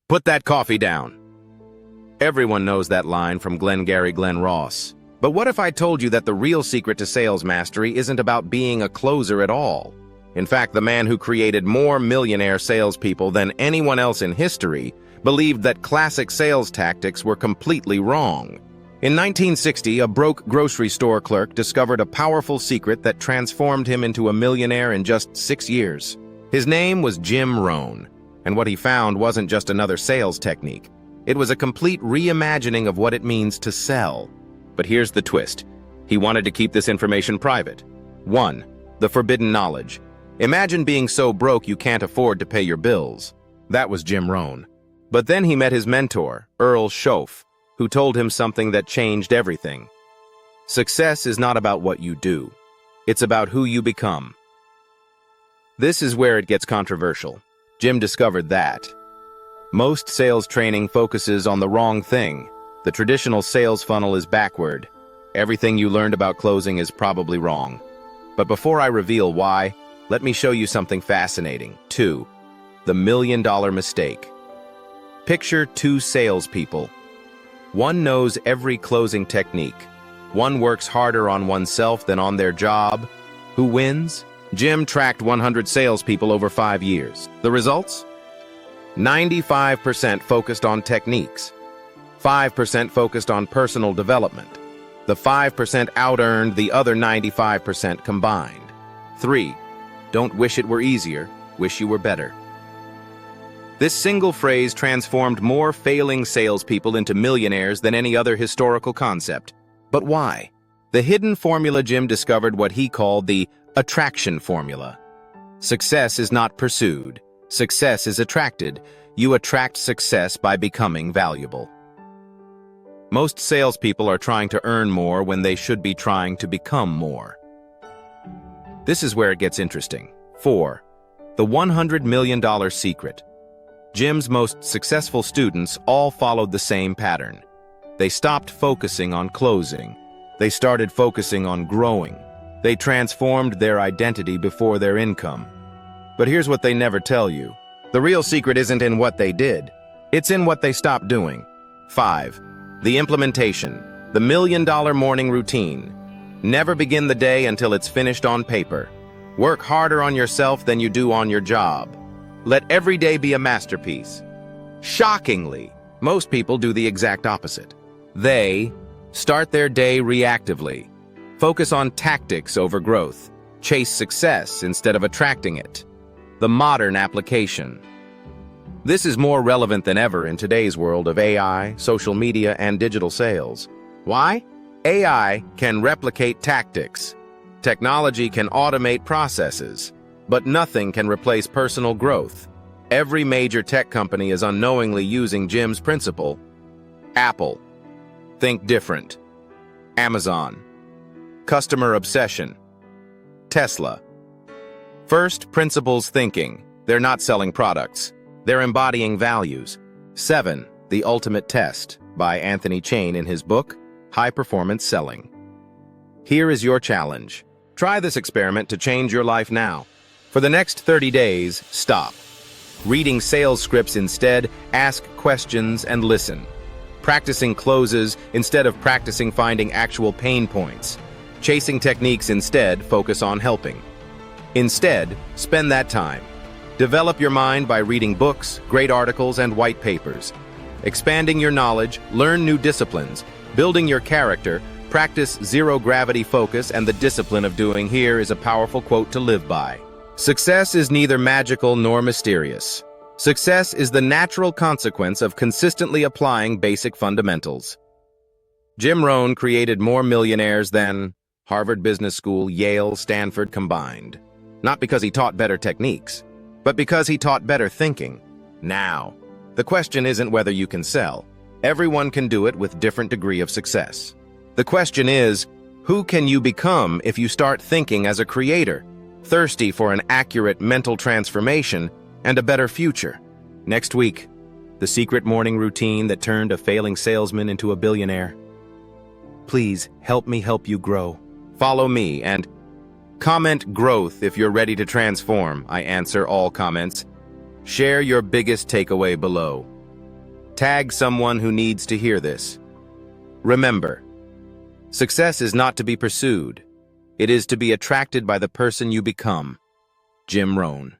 Put that coffee down. Everyone knows that line from Glengarry Glen Ross. But what if I told you that the real secret to sales mastery isn't about being a closer at all? In fact, the man who created more millionaire salespeople than anyone else in history believed that classic sales tactics were completely wrong. In 1960, a broke grocery store clerk discovered a powerful secret that transformed him into a millionaire in just 6 years. His name was Jim Rohn, and what he found wasn't just another sales technique. It was a complete reimagining of what it means to sell. But here's the twist. He wanted to keep this information private. 1. The forbidden knowledge. Imagine being so broke you can't afford to pay your bills. That was Jim Rohn. But then he met his mentor, Earl Schoaf, who told him something that changed everything. Success is not about what you do. It's about who you become. This is where it gets controversial. Jim discovered that most sales training focuses on the wrong thing. The traditional sales funnel is backward. Everything you learned about closing is probably wrong. But before I reveal why, let me show you something fascinating. 2. The million-dollar mistake. Picture 2 salespeople. One knows every closing technique. One works harder on oneself than on their job. Who wins? Jim tracked 100 salespeople over 5 years. The results? 95% focused on techniques. 5% focused on personal development. The 5% out-earned the other 95% combined. 3. Don't wish it were easier, wish you were better. This single phrase transformed more failing salespeople into millionaires than any other historical concept. But why? The hidden formula Jim discovered what he called the attraction formula. Success is not pursued. Success is attracted. You attract success by becoming valuable. Most salespeople are trying to earn more when they should be trying to become more. This is where it gets interesting. 4. The $100 million secret. Jim's most successful students all followed the same pattern. They stopped focusing on closing. They started focusing on growing. They transformed their identity before their income. But here's what they never tell you. The real secret isn't in what they did. It's in what they stopped doing. 5. The implementation. The million-dollar morning routine. Never begin the day until it's finished on paper. Work harder on yourself than you do on your job. Let every day be a masterpiece. Shockingly, most people do the exact opposite. They start their day reactively. Focus on tactics over growth. Chase success instead of attracting it. The modern application. This is more relevant than ever in today's world of AI, social media, and digital sales. Why? AI can replicate tactics. Technology can automate processes. But nothing can replace personal growth. Every major tech company is unknowingly using Jim's principle. Apple. Think different. Amazon. Customer obsession. Tesla. First principles thinking. They're not selling products. They're embodying values. 7. The Ultimate Test by Anthony Chain in his book, High Performance Selling. Here is your challenge. Try this experiment to change your life now. For the next 30 days, stop. Reading sales scripts instead, ask questions and listen. Practicing closes instead of practicing finding actual pain points. Chasing techniques instead, focus on helping. Instead, spend that time. Develop your mind by reading books, great articles, and white papers. Expanding your knowledge, learn new disciplines, building your character, practice zero-gravity focus, and the discipline of doing. Here is a powerful quote to live by. Success is neither magical nor mysterious. Success is the natural consequence of consistently applying basic fundamentals. Jim Rohn created more millionaires than Harvard Business School, Yale, Stanford combined. Not because he taught better techniques, but because he taught better thinking. Now, the question isn't whether you can sell. Everyone can do it with different degree of success. The question is, who can you become if you start thinking as a creator? Thirsty for an accurate mental transformation and a better future. Next week, the secret morning routine that turned a failing salesman into a billionaire. Please help me help you grow. Follow me and comment growth if you're ready to transform. I answer all comments. Share your biggest takeaway below. Tag someone who needs to hear this. Remember, success is not to be pursued. It is to be attracted by the person you become. Jim Rohn.